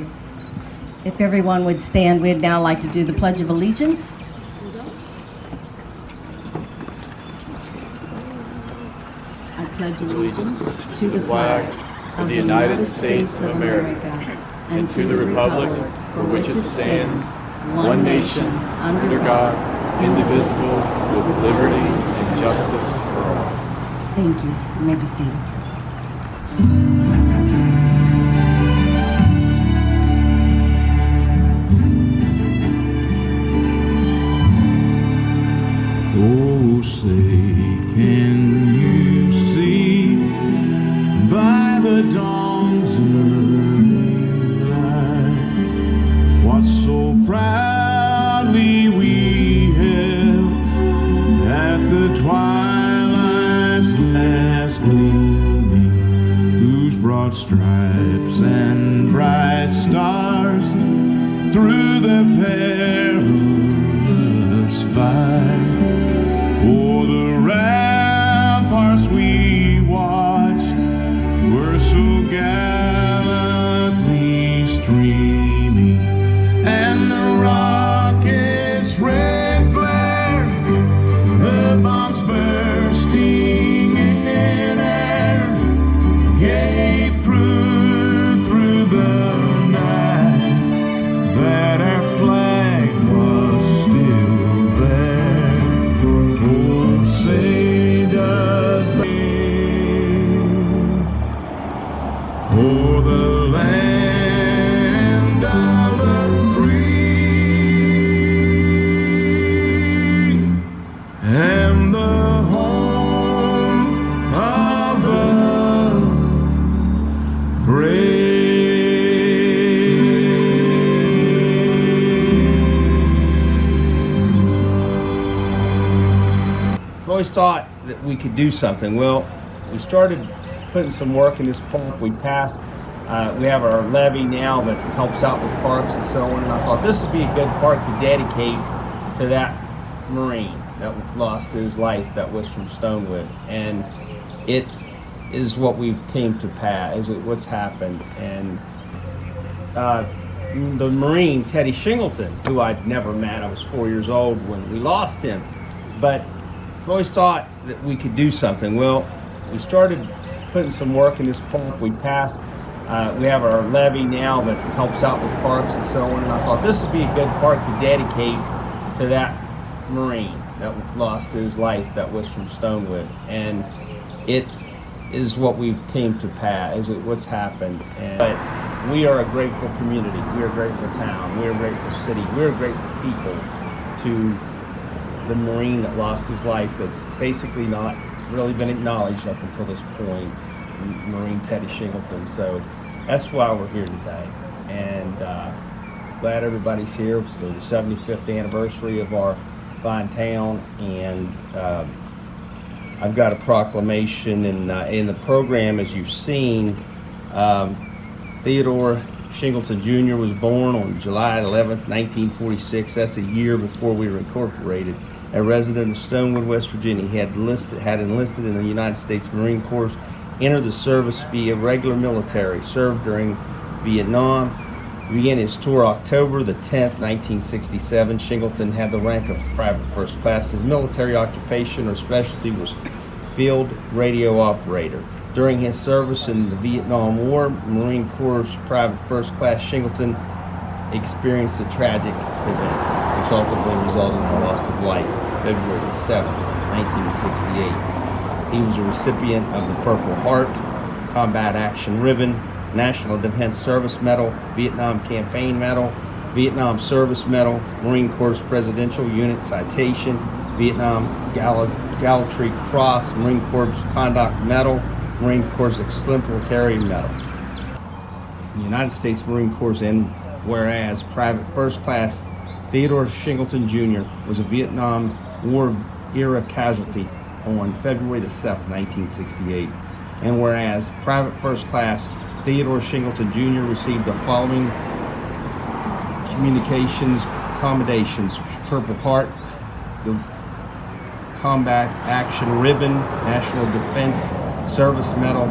you. If everyone would stand, we'd now like to do the Pledge of Allegiance. I pledge allegiance to the flag of the United States of America and to the republic for which it stands, one nation, under God, indivisible, with liberty and justice for all. Thank you. You may be seated. Oh, say, can you see by the dawn's early light what so proudly we held at the twilight's last gleaming, whose broad stripes and bright stars through the perilous fight o'er the ramparts we watched were so gallantly streaming, and the rockets' red glare, the bombs bursting in air, gave proof through the night that our flag was still there. Oh, say does the oh, the land of the free and the home of the brave. We always thought that we could do something. Well, we started putting some work in this park. We passed, we have our levee now that helps out with parks and so on, and I thought this would be a good park to dedicate to that Marine that lost his life, that was from Stonewood. And it is what we've came to pass, is what's happened. And the Marine, Teddy Shingleton, who I'd never met, I was 4 years old when we lost him, but we always thought that we could do something. Well, we started putting some work in this park. We passed, we have our levee now that helps out with parks and so on, and I thought this would be a good park to dedicate to that Marine that lost his life, that was from Stonewood. And it is what we've came to pass, is what's happened. But we are a grateful community. We are a grateful town. We are a grateful city. We are a grateful people to the Marine that lost his life, that's basically not really been acknowledged up until this point, Marine Teddy Shingleton. So that's why we're here today. And glad everybody's here for the 75th anniversary of our fine town. And I've got a proclamation in the program, as you've seen. Theodore Shingleton Jr. was born on July 11th, 1946. That's a year before we were incorporated. A resident of Stonewood, West Virginia. He had enlisted in the United States Marine Corps, entered the service via regular military, served during Vietnam, began his tour October the 10th, 1967. Shingleton had the rank of private first class. His military occupation or specialty was field radio operator. During his service in the Vietnam War, Marine Corps private first class Shingleton experienced a tragic event, which ultimately resulted in the loss of life, February 7, 1968. He was a recipient of the Purple Heart, Combat Action Ribbon, National Defense Service Medal, Vietnam Campaign Medal, Vietnam Service Medal, Marine Corps Presidential Unit Citation, Vietnam Gallantry Cross, Marine Corps Conduct Medal, Marine Corps Exemplary Medal. The United States Marine Corps, and whereas Private First Class Theodore Shingleton Jr. was a Vietnam War era casualty on February the 7th, 1968. And whereas Private First Class Theodore Shingleton Jr. received the following communications commendations: Purple Heart, the Combat Action Ribbon, National Defense Service Medal,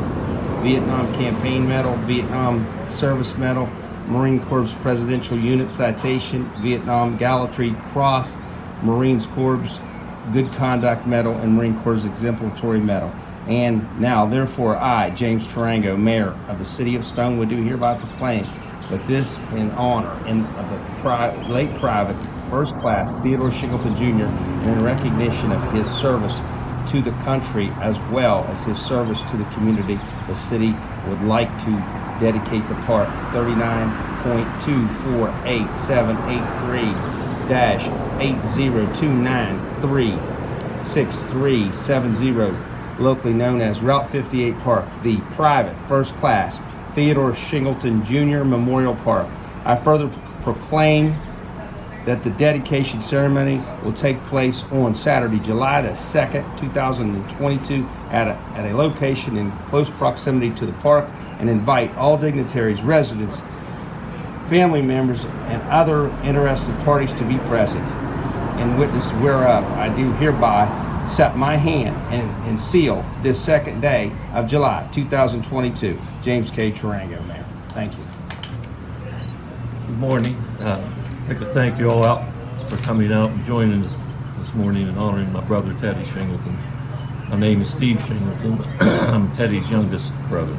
Vietnam Campaign Medal, Vietnam Service Medal, Marine Corps Presidential Unit Citation, Vietnam Gallantry Cross, Marine Corps Good Conduct Medal, and Marine Corps Exemplary Medal. And now, therefore, I, James Tarango, Mayor of the City of Stonewood, do hereby proclaim that this in honor of the late Private First Class Theodore Shingleton Jr. and in recognition of his service to the country as well as his service to the community, the city would like to dedicate the park 39.248-783-802936370, locally known as Route 58 Park, the Private First Class Theodore Shingleton Jr. Memorial Park. I further proclaim that the dedication ceremony will take place on Saturday, July the 2nd, 2022 at a location in close proximity to the park, and invite all dignitaries, residents, family members, and other interested parties to be present. In witness whereof, I do hereby set my hand and seal this second day of July 2022. James K. Tarango, Mayor. Thank you. Good morning. I'd like to thank you all out for coming out and joining us this morning and honoring my brother Teddy Shingleton. My name is Steve Shingleton. I'm Teddy's youngest brother.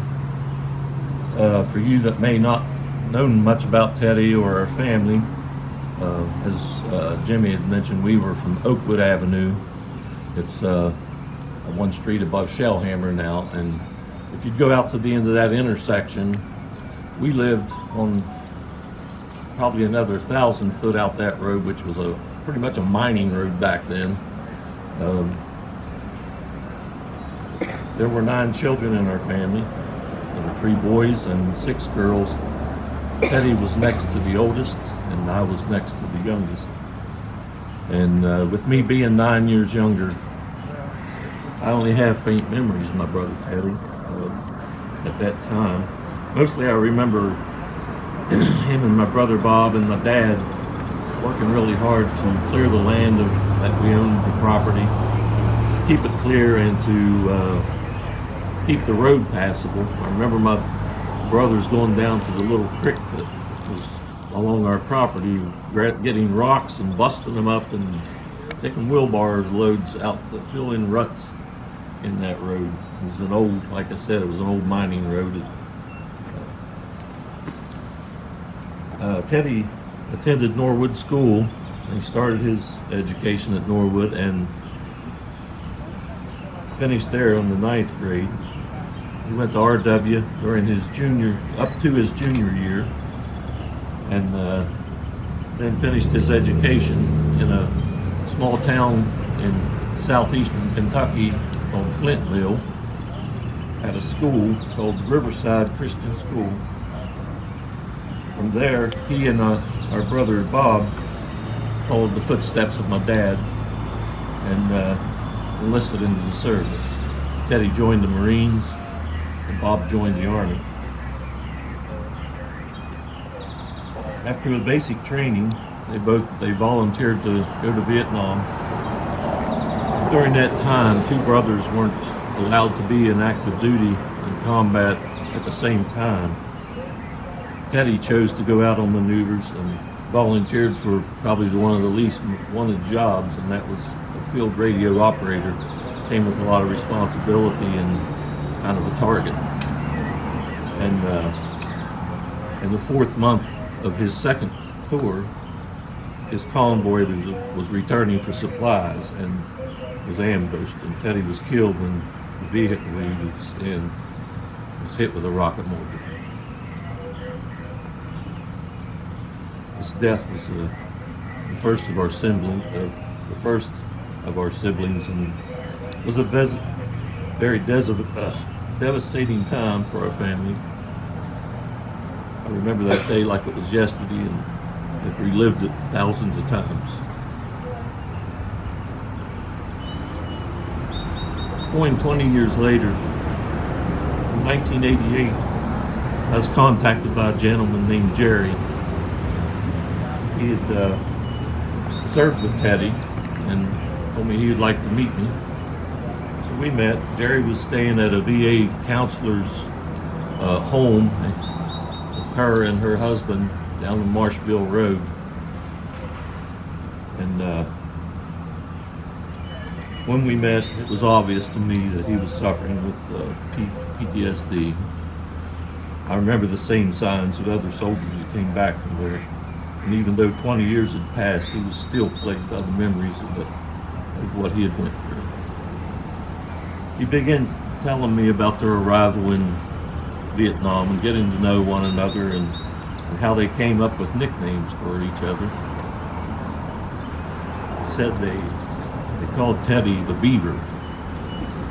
For you that may not know much about Teddy or our family, as Jimmy had mentioned, we were from Oakwood Avenue. It's one street above Shellhammer now, and if you go out to the end of that intersection, we lived on probably another 1,000 foot out that road, which was pretty much a mining road back then. There were 9 children in our family. There were 3 boys and 6 girls. Teddy was next to the oldest, and I was next to the youngest. And with me being 9 years younger, I only have faint memories of my brother Teddy at that time. Mostly I remember him and my brother Bob and my dad working really hard to clear the land that we owned, the property, keep it clear, and to keep the road passable. I remember my brothers going down to the little creek that was along our property, getting rocks and busting them up and taking wheelbarrow loads out to fill in ruts in that road. It was an old, like I said, it was an old mining road. Teddy attended Norwood School. He started his education at Norwood and finished there in the 9th grade. He went to RW during his up to his junior year, and then finished his education in a small town in southeastern Kentucky called Flintville, at a school called Riverside Christian School. From there, he and our brother Bob followed the footsteps of my dad and enlisted into the service. Teddy joined the Marines, and Bob joined the Army. After the basic training, they volunteered to go to Vietnam. During that time, 2 brothers weren't allowed to be in active duty in combat at the same time. Teddy chose to go out on maneuvers and volunteered for probably one of the least wanted jobs, and that was a field radio operator. Came with a lot of responsibility and kind of a target. And in the 4th month of his second tour, his convoy was returning for supplies and was ambushed, and Teddy was killed when the vehicle he was in was hit with a rocket mortar. His death was the first of our siblings, and was a very devastating time for our family. I remember that day like it was yesterday, and have relived it thousands of times. Going 20 years later, in 1988, I was contacted by a gentleman named Jerry. He had served with Teddy and told me he would like to meet me. So we met. Jerry was staying at a VA counselor's home. her and her husband down the Marshville Road. And when we met, it was obvious to me that he was suffering with PTSD. I remember the same signs of other soldiers who came back from there. And even though 20 years had passed, he was still plagued by the memories of what he had went through. He began telling me about their arrival in Vietnam and getting to know one another and how they came up with nicknames for each other. He said they called Teddy the Beaver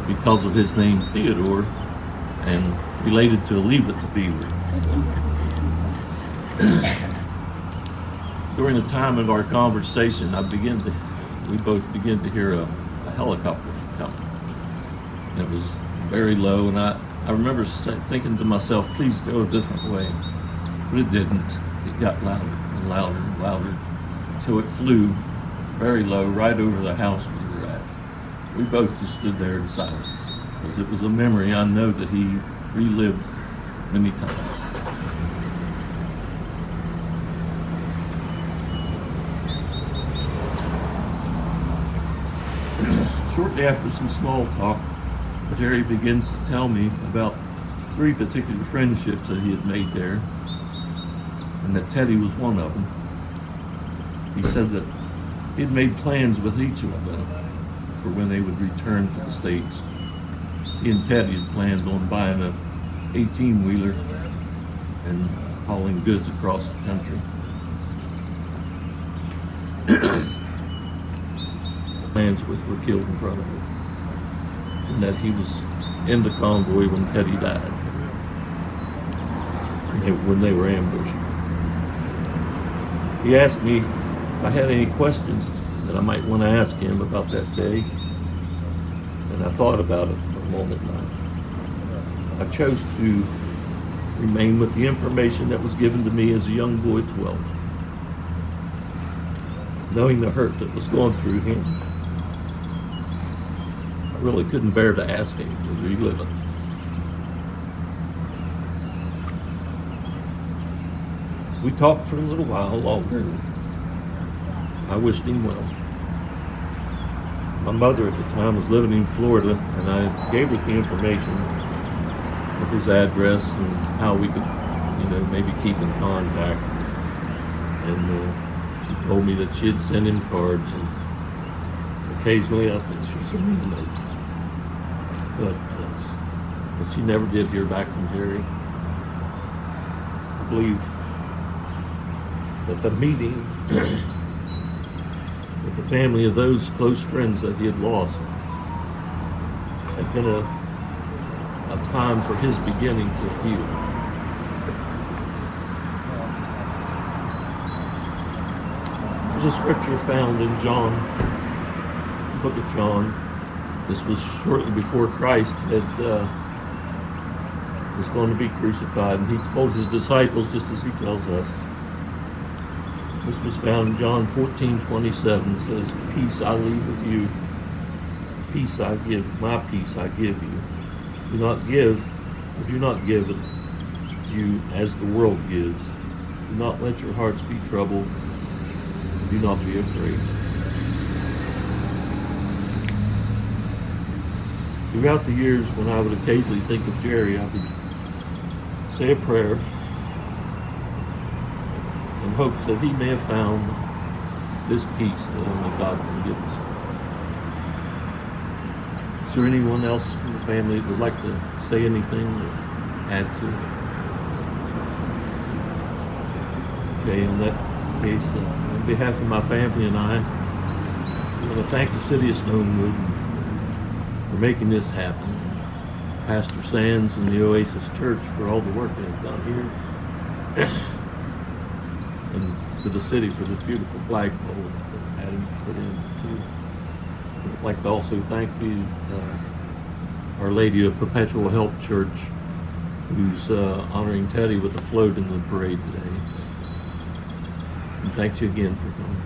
because of his name Theodore and related to Leave It to Beaver. During the time of our conversation, we both began to hear a helicopter coming. And it was very low, and I remember thinking to myself, please go a different way. But it didn't. It got louder and louder and louder until it flew very low right over the house we were at. We both just stood there in silence because it was a memory I know that he relived many times. Shortly after some small talk, Jerry begins to tell me about 3 particular friendships that he had made there, and that Teddy was one of them. He said that he had made plans with each of them for when they would return to the States. He and Teddy had planned on buying a 18-wheeler and hauling goods across the country. Plans were killed in front of him, and that he was in the convoy when Teddy died, when they were ambushed. He asked me if I had any questions that I might want to ask him about that day, and I thought about it for a moment. I chose to remain with the information that was given to me as a young boy at 12, knowing the hurt that was going through him. I really couldn't bear to ask him to relive it. We talked for a little while longer. I wished him well. My mother at the time was living in Florida, and I gave her the information of his address and how we could, maybe keep in contact. And she told me that she had sent him cards, and occasionally I think she sent me a note. But she never did hear back from Jerry. I believe that the meeting with the family of those close friends that he had lost had been a time for his beginning to heal. There's a scripture found in John, the book of John. This was shortly before Christ was going to be crucified, and he told his disciples, just as he tells us. This was found in John 14:27. It says, "Peace I leave with you, peace I give, my peace I give you. Do not give it you as the world gives. Do not let your hearts be troubled. Do not be afraid." Throughout the years, when I would occasionally think of Jerry, I would say a prayer in hopes that he may have found this peace that only God can give us. Is there anyone else in the family that would like to say anything or add to it? Okay, in that case, on behalf of my family and I want to thank the city of Stonewood for making this happen. Pastor Sands and the Oasis Church for all the work they've done here. And to the city for this beautiful flagpole that Adam put in too. I'd like to also thank Our Lady of Perpetual Help Church, who's honoring Teddy with a float in the parade today. And thanks you again for coming.